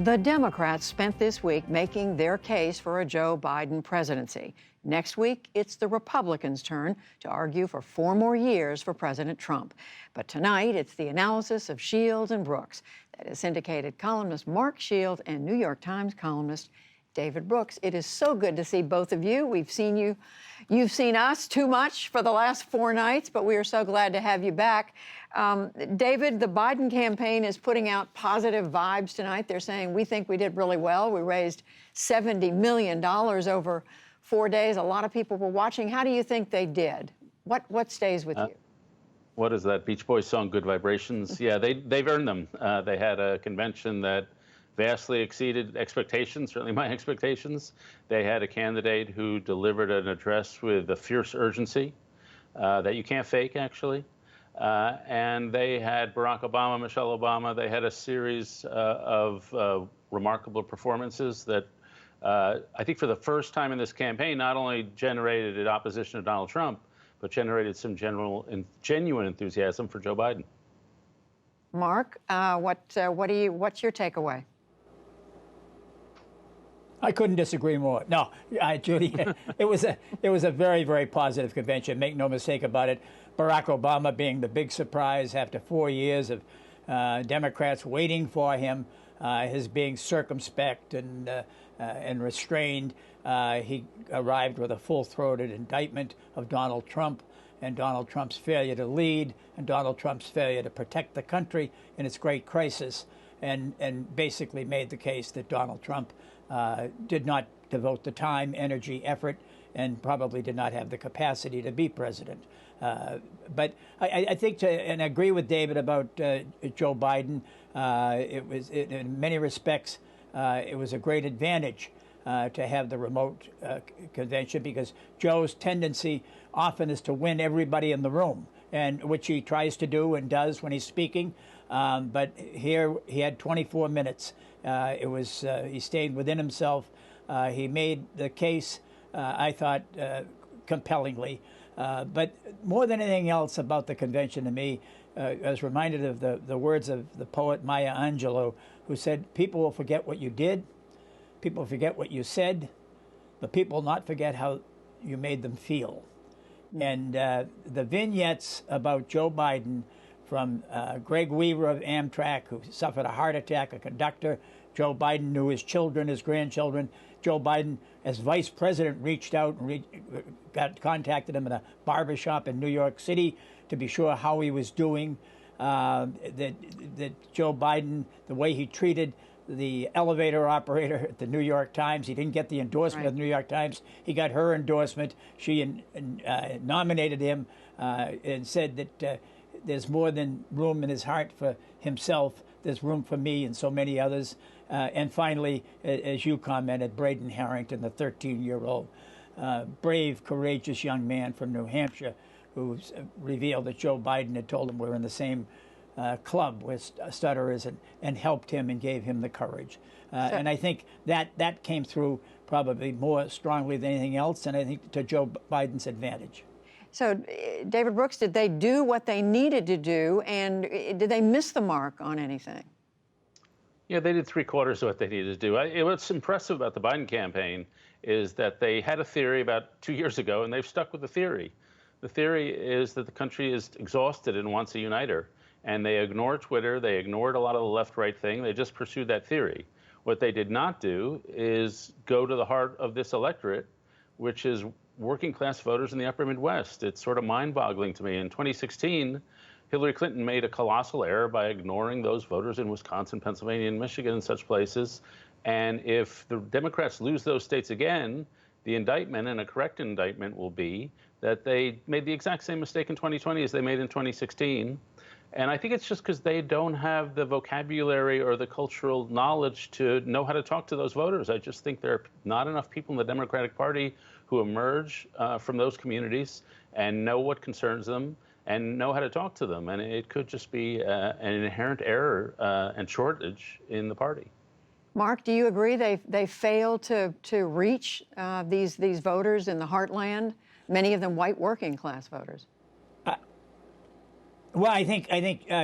The Democrats spent this week making their case for a Joe Biden presidency. Next week, it's the Republicans' turn to argue for 4 more years for President Trump. But tonight, it's the analysis of Shields and Brooks that is syndicated columnist Mark Shields and New York Times columnist David Brooks. It is so good to see both of you. We've seen you. You've seen us too much for the last 4 nights, but we are so glad to have you back. David, the Biden campaign is putting out positive vibes tonight. They're saying, we think we did really well. We raised $70 million over 4 days. A lot of people were watching. How do you think they did? What stays with you? What is that Beach Boys song, Good Vibrations? Yeah, they've earned them. They had a convention that vastly exceeded expectations, certainly my expectations. They had a candidate who delivered an address with a fierce urgency that you can't fake, actually. And they had Barack Obama, Michelle Obama. They had a series of remarkable performances that I think for the first time in this campaign not only generated opposition to Donald Trump, but generated some genuine enthusiasm for Joe Biden. Mark, what's your takeaway? I couldn't disagree more. No, Judy, it was a very, very positive convention. Make no mistake about it. Barack Obama being the big surprise after 4 years of Democrats waiting for him, his being circumspect and restrained. He arrived with a full-throated indictment of Donald Trump and Donald Trump's failure to lead and Donald Trump's failure to protect the country in its great crisis, and basically made the case that Donald Trump did not devote the time, energy, effort, and probably did not have the capacity to be president. But I think, and I agree with David about Joe Biden. In many respects, it was a great advantage to have the remote convention, because Joe's tendency often is to win everybody in the room, and which he tries to do and does when he's speaking. But here he had 24 minutes. He stayed within himself. He made the case, I thought, compellingly. But more than anything else about the convention to me, I was reminded of the words of the poet Maya Angelou, who said, people will forget what you did, people forget what you said, but people will not forget how you made them feel. And the vignettes about Joe Biden, from Greg Weaver of Amtrak, who suffered a heart attack, a conductor. Joe Biden knew his children, his grandchildren. Joe Biden, as vice president, reached out and contacted him in a barbershop in New York City to be sure how he was doing. That Joe Biden, the way he treated the elevator operator at the New York Times, he didn't get the endorsement of the New York Times. He got her endorsement. She nominated him and said that there's more than room in his heart for himself. There's room for me and so many others. And finally, as you commented, Braden Harrington, the 13-year-old brave, courageous young man from New Hampshire, who revealed that Joe Biden had told him we're in the same club with stutterers, and helped him and gave him the courage. And I think that came through probably more strongly than anything else, and I think to Joe Biden's advantage. So, David Brooks, did they do what they needed to do, and did they miss the mark on anything? Yeah, they did 3/4 of what they needed to do. What's impressive about the Biden campaign is that they had a theory about 2 years ago, and they've stuck with the theory. The theory is that the country is exhausted and wants a uniter. And they ignored Twitter. They ignored a lot of the left-right thing. They just pursued that theory. What they did not do is go to the heart of this electorate, which is working-class voters in the upper Midwest. It's sort of mind-boggling to me. In 2016, Hillary Clinton made a colossal error by ignoring those voters in Wisconsin, Pennsylvania, and Michigan, and such places. And if the Democrats lose those states again, the indictment, and a correct indictment, will be that they made the exact same mistake in 2020 as they made in 2016. And I think it's just because they don't have the vocabulary or the cultural knowledge to know how to talk to those voters. I just think there are not enough people in the Democratic Party who emerge from those communities and know what concerns them and know how to talk to them. And it could just be an inherent error and shortage in the party. Mark, do you agree they failed to reach these voters in the heartland, many of them white working class voters? Well, I think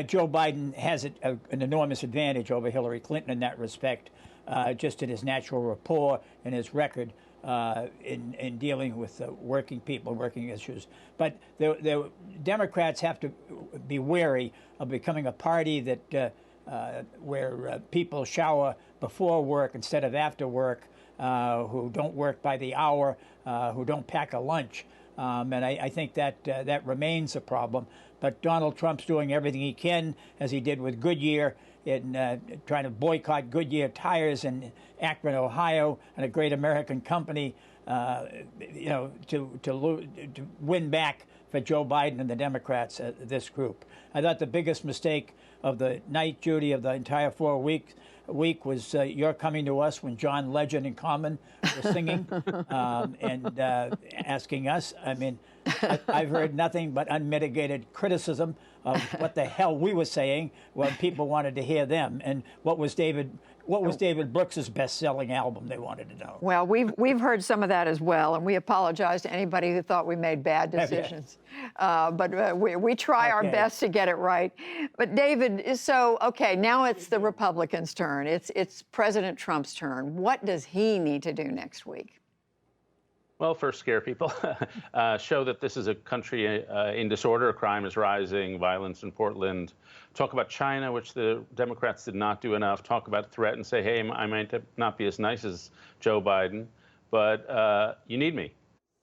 Joe Biden has an enormous advantage over Hillary Clinton in that respect, just in his natural rapport and his record in dealing with working people, working issues. But the Democrats have to be wary of becoming a party that where people shower before work instead of after work, who don't work by the hour, who don't pack a lunch. And I think that that remains a problem. But Donald Trump's doing everything he can, as he did with Goodyear, in trying to boycott Goodyear tires in Akron, Ohio, and a great American company, to win back for Joe Biden and the Democrats, this group. I thought the biggest mistake of the night, Judy, of the entire 4 week was your coming to us when John Legend and Common were singing and asking us. I mean, I've heard nothing but unmitigated criticism of what the hell we were saying when people wanted to hear them, and what was David Brooks's best-selling album, they wanted to know. Well, we've heard some of that as well, and we apologize to anybody who thought we made bad decisions. But we try our best to get it right. But David, so okay, now it's the Republicans' turn. It's President Trump's turn. What does he need to do next week? Well, first, scare people, show that this is a country in disorder. Crime is rising, violence in Portland. Talk about China, which the Democrats did not do enough. Talk about threat and say, hey, I might not be as nice as Joe Biden, but you need me.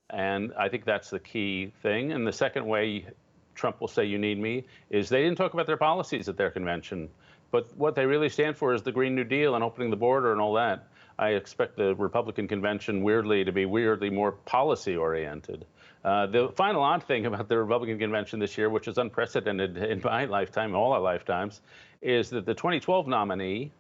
And I think that's the key thing. And the second way Trump will say you need me is they didn't talk about their policies at their convention. But what they really stand for is the Green New Deal and opening the border and all that. I expect the Republican convention, weirdly, to be more policy-oriented. The final odd thing about the Republican convention this year, which is unprecedented in my lifetime, all our lifetimes, is that the 2012 nominee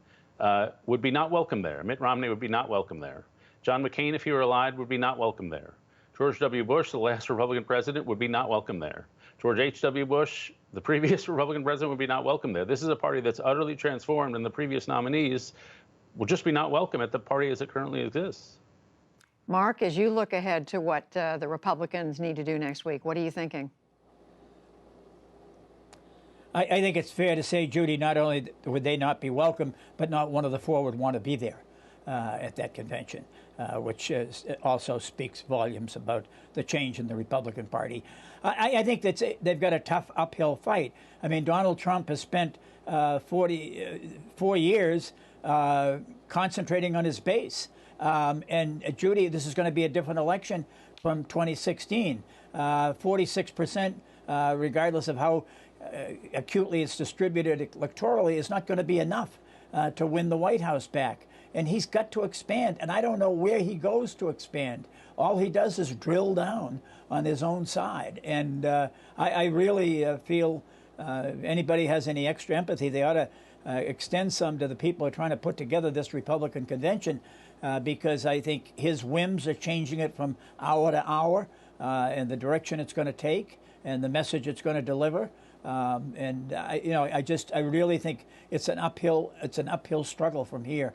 would be not welcome there. Mitt Romney would be not welcome there. John McCain, if he were alive, would be not welcome there. George W. Bush, the last Republican president, would be not welcome there. George H.W. Bush, the previous Republican president, would be not welcome there. This is a party that's utterly transformed, and the previous nominees will just be not welcome at the party as it currently exists. Mark, as you look ahead to what the Republicans need to do next week, what are you thinking? I think it's fair to say, Judy, not only would they not be welcome, but not one of the four would want to be there at that convention, which also speaks volumes about the change in the Republican Party. I think that they've got a tough uphill fight. I mean, Donald Trump has spent 4 years concentrating on his base. And Judy, this is going to be a different election from 2016. 46%, regardless of how acutely it's distributed electorally, is not going to be enough to win the White House back. And he's got to expand, and I don't know where he goes to expand. All he does is drill down on his own side. And I really feel anybody has any extra empathy, they ought to extend some to the people who are trying to put together this Republican convention, because I think his whims are changing it from hour to hour, and the direction it's going to take and the message it's going to deliver. And I really think it's an uphill struggle from here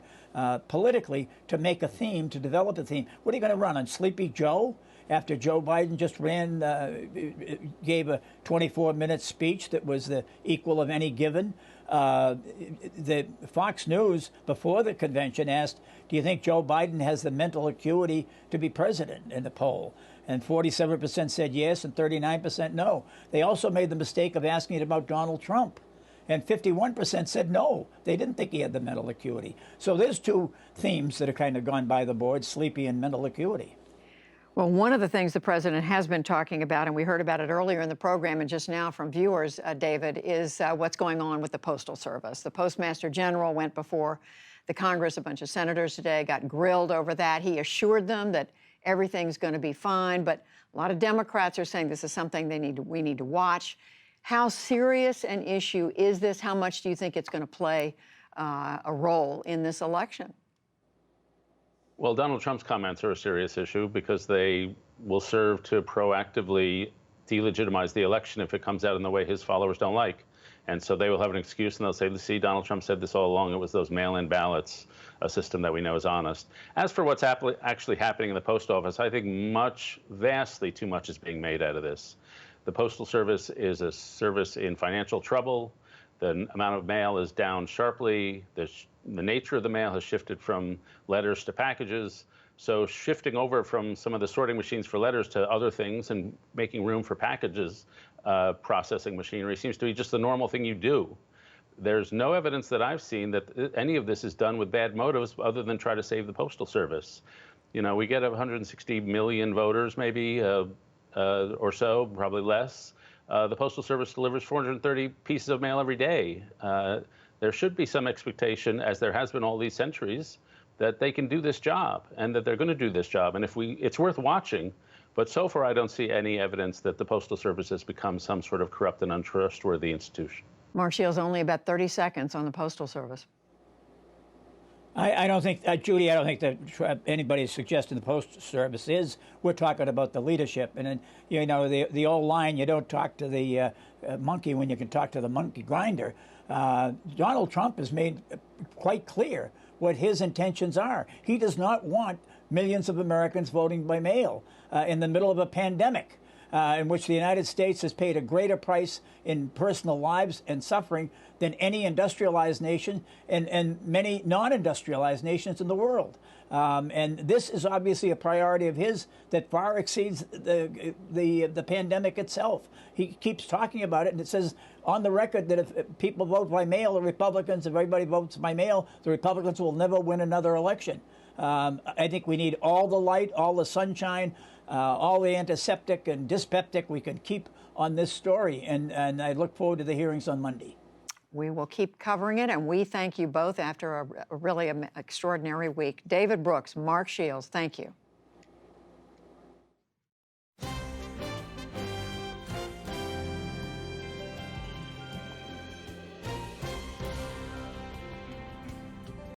politically to make a theme, to develop a theme. What are you going to run on Sleepy Joe? After Joe Biden just gave a 24-minute speech that was the equal of any given. The Fox News before the convention asked, do you think Joe Biden has the mental acuity to be president, in the poll? And 47% said yes and 39% no. They also made the mistake of asking it about Donald Trump. And 51% said no. They didn't think he had the mental acuity. So there's two themes that have kind of gone by the board, sleepy and mental acuity. Well, one of the things the president has been talking about, and we heard about it earlier in the program and just now from viewers, David, is what's going on with the Postal Service. The Postmaster General went before the Congress, a bunch of senators today, got grilled over that. He assured them that everything's going to be fine, but a lot of Democrats are saying this is something we need to watch. How serious an issue is this? How much do you think it's going to play a role in this election? Well, Donald Trump's comments are a serious issue because they will serve to proactively delegitimize the election if it comes out in the way his followers don't like. And so they will have an excuse and they'll say, see, Donald Trump said this all along. It was those mail-in ballots, a system that we know is honest. As for what's actually happening in the post office, I think vastly too much is being made out of this. The Postal Service is a service in financial trouble. The amount of mail is down sharply. The nature of the mail has shifted from letters to packages. So shifting over from some of the sorting machines for letters to other things and making room for packages, processing machinery seems to be just the normal thing you do. There's no evidence that I've seen that any of this is done with bad motives other than try to save the Postal Service. You know, we get 160 million voters maybe or so, probably less. The Postal Service delivers 430 pieces of mail every day. There should be some expectation, as there has been all these centuries, that they can do this job and that they're going to do this job. And it's worth watching. But so far, I don't see any evidence that the Postal Service has become some sort of corrupt and untrustworthy institution. Mark Shields, only about 30 seconds on the Postal Service. I don't think, Judy, I don't think that anybody's suggesting the Postal Service is. We're talking about the leadership. And then, you know, the old line, you don't talk to the monkey when you can talk to the monkey grinder. Donald Trump has made quite clear what his intentions are. He does not want millions of Americans voting by mail in the middle of a pandemic in which the United States has paid a greater price in personal lives and suffering than any industrialized nation and many non-industrialized nations in the world. And this is obviously a priority of his that far exceeds the pandemic itself. He keeps talking about it, and it says on the record that if people vote by mail, the Republicans, if everybody votes by mail, the Republicans will never win another election. I think we need all the light, all the sunshine, all the antiseptic and dyspeptic we can keep on this story. And I look forward to the hearings on Monday. We will keep covering it, and we thank you both after a really extraordinary week. David Brooks, Mark Shields, thank you.